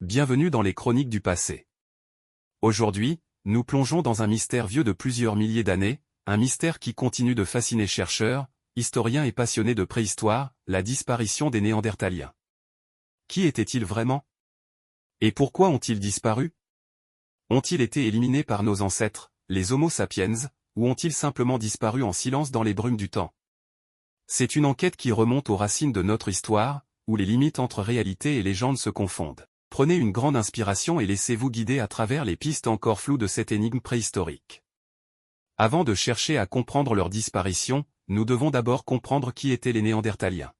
Bienvenue dans les chroniques du passé. Aujourd'hui, nous plongeons dans un mystère vieux de plusieurs milliers d'années, un mystère qui continue de fasciner chercheurs, historiens et passionnés de préhistoire, la disparition des Néandertaliens. Qui étaient-ils vraiment? Et pourquoi ont-ils disparu? Ont-ils été éliminés par nos ancêtres, les Homo sapiens, ou ont-ils simplement disparu en silence dans les brumes du temps? C'est une enquête qui remonte aux racines de notre histoire, où les limites entre réalité et légende se confondent. Prenez une grande inspiration et laissez-vous guider à travers les pistes encore floues de cette énigme préhistorique. Avant de chercher à comprendre leur disparition, nous devons d'abord comprendre qui étaient les Néandertaliens.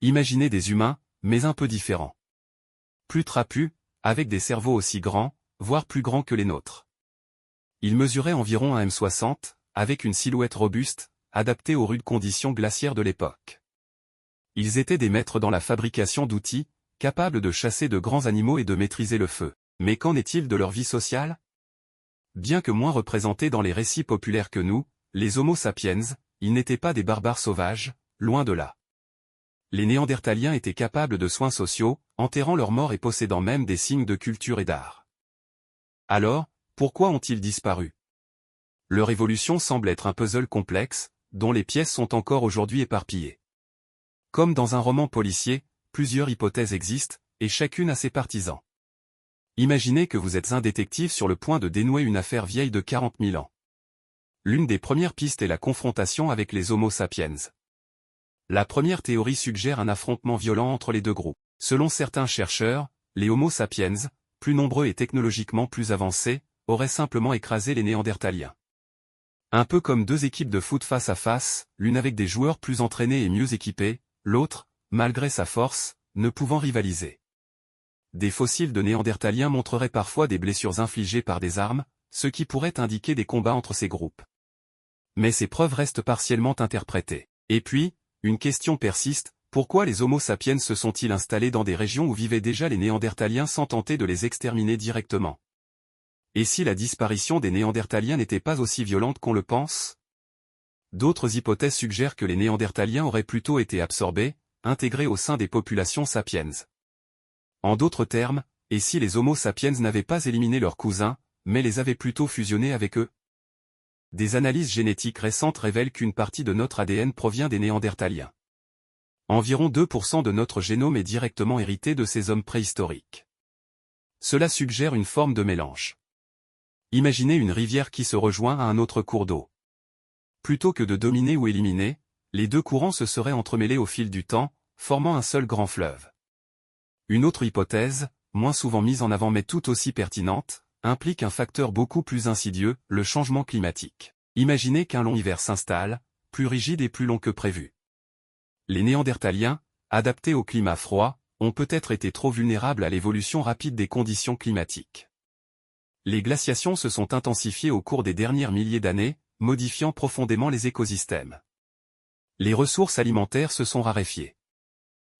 Imaginez des humains, mais un peu différents. Plus trapus, avec des cerveaux aussi grands, voire plus grands que les nôtres. Ils mesuraient environ 1,60 m, avec une silhouette robuste, adaptée aux rudes conditions glaciaires de l'époque. Ils étaient des maîtres dans la fabrication d'outils, capables de chasser de grands animaux et de maîtriser le feu. Mais qu'en est-il de leur vie sociale? Bien que moins représentés dans les récits populaires que nous, les Homo sapiens, ils n'étaient pas des barbares sauvages, loin de là. Les Néandertaliens étaient capables de soins sociaux, enterrant leurs morts et possédant même des signes de culture et d'art. Alors, pourquoi ont-ils disparu? Leur évolution semble être un puzzle complexe, dont les pièces sont encore aujourd'hui éparpillées. Comme dans un roman policier, plusieurs hypothèses existent, et chacune a ses partisans. Imaginez que vous êtes un détective sur le point de dénouer une affaire vieille de 40 000 ans. L'une des premières pistes est la confrontation avec les Homo sapiens. La première théorie suggère un affrontement violent entre les deux groupes. Selon certains chercheurs, les Homo sapiens, plus nombreux et technologiquement plus avancés, auraient simplement écrasé les Néandertaliens. Un peu comme deux équipes de foot face à face, l'une avec des joueurs plus entraînés et mieux équipés, l'autre, malgré sa force, ne pouvant rivaliser. Des fossiles de Néandertaliens montreraient parfois des blessures infligées par des armes, ce qui pourrait indiquer des combats entre ces groupes. Mais ces preuves restent partiellement interprétées. Et puis, une question persiste, pourquoi les Homo sapiens se sont-ils installés dans des régions où vivaient déjà les Néandertaliens sans tenter de les exterminer directement? Et si la disparition des Néandertaliens n'était pas aussi violente qu'on le pense? D'autres hypothèses suggèrent que les Néandertaliens auraient plutôt été absorbés, intégrés au sein des populations sapiens. En d'autres termes, et si les Homo sapiens n'avaient pas éliminé leurs cousins, mais les avaient plutôt fusionnés avec eux? Des analyses génétiques récentes révèlent qu'une partie de notre ADN provient des Néandertaliens. Environ 2% de notre génome est directement hérité de ces hommes préhistoriques. Cela suggère une forme de mélange. Imaginez une rivière qui se rejoint à un autre cours d'eau. Plutôt que de dominer ou éliminer, les deux courants se seraient entremêlés au fil du temps, formant un seul grand fleuve. Une autre hypothèse, moins souvent mise en avant mais tout aussi pertinente, implique un facteur beaucoup plus insidieux, le changement climatique. Imaginez qu'un long hiver s'installe, plus rigide et plus long que prévu. Les Néandertaliens, adaptés au climat froid, ont peut-être été trop vulnérables à l'évolution rapide des conditions climatiques. Les glaciations se sont intensifiées au cours des dernières milliers d'années, modifiant profondément les écosystèmes. Les ressources alimentaires se sont raréfiées.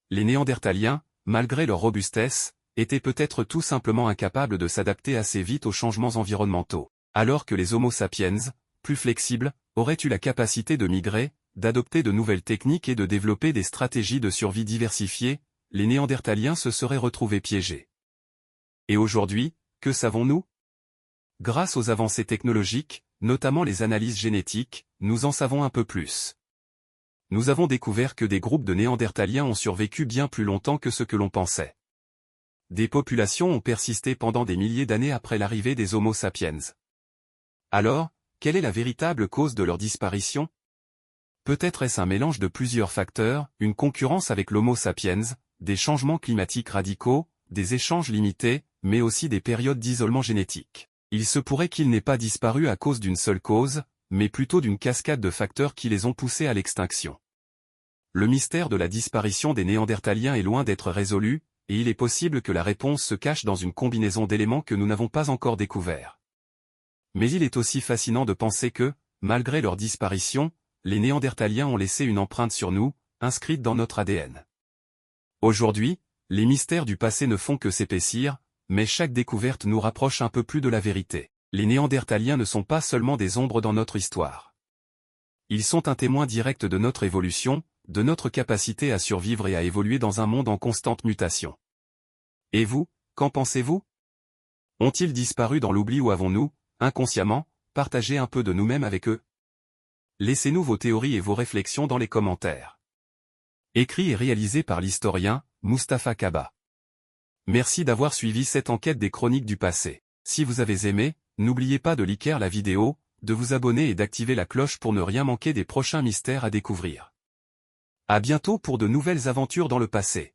Les Néandertaliens, malgré leur robustesse, étaient peut-être tout simplement incapables de s'adapter assez vite aux changements environnementaux, alors que les Homo sapiens, plus flexibles, auraient eu la capacité de migrer, d'adopter de nouvelles techniques et de développer des stratégies de survie diversifiées, les Néandertaliens se seraient retrouvés piégés. Et aujourd'hui, que savons-nous? Grâce aux avancées technologiques, notamment les analyses génétiques, nous en savons un peu plus. Nous avons découvert que des groupes de Néandertaliens ont survécu bien plus longtemps que ce que l'on pensait. Des populations ont persisté pendant des milliers d'années après l'arrivée des Homo sapiens. Alors, quelle est la véritable cause de leur disparition? Peut-être est-ce un mélange de plusieurs facteurs, une concurrence avec l'Homo sapiens, des changements climatiques radicaux, des échanges limités, mais aussi des périodes d'isolement génétique. Il se pourrait qu'ils n'aient pas disparu à cause d'une seule cause, mais plutôt d'une cascade de facteurs qui les ont poussés à l'extinction. Le mystère de la disparition des Néandertaliens est loin d'être résolu, et il est possible que la réponse se cache dans une combinaison d'éléments que nous n'avons pas encore découverts. Mais il est aussi fascinant de penser que, malgré leur disparition, les Néandertaliens ont laissé une empreinte sur nous, inscrite dans notre ADN. Aujourd'hui, les mystères du passé ne font que s'épaissir, mais chaque découverte nous rapproche un peu plus de la vérité. Les Néandertaliens ne sont pas seulement des ombres dans notre histoire. Ils sont un témoin direct de notre évolution, de notre capacité à survivre et à évoluer dans un monde en constante mutation. Et vous, qu'en pensez-vous? Ont-ils disparu dans l'oubli ou avons-nous, inconsciemment, partagé un peu de nous-mêmes avec eux? Laissez-nous vos théories et vos réflexions dans les commentaires. Écrit et réalisé par l'historien, Mustapha Kaba. Merci d'avoir suivi cette enquête des chroniques du passé. Si vous avez aimé, n'oubliez pas de liker la vidéo, de vous abonner et d'activer la cloche pour ne rien manquer des prochains mystères à découvrir. À bientôt pour de nouvelles aventures dans le passé.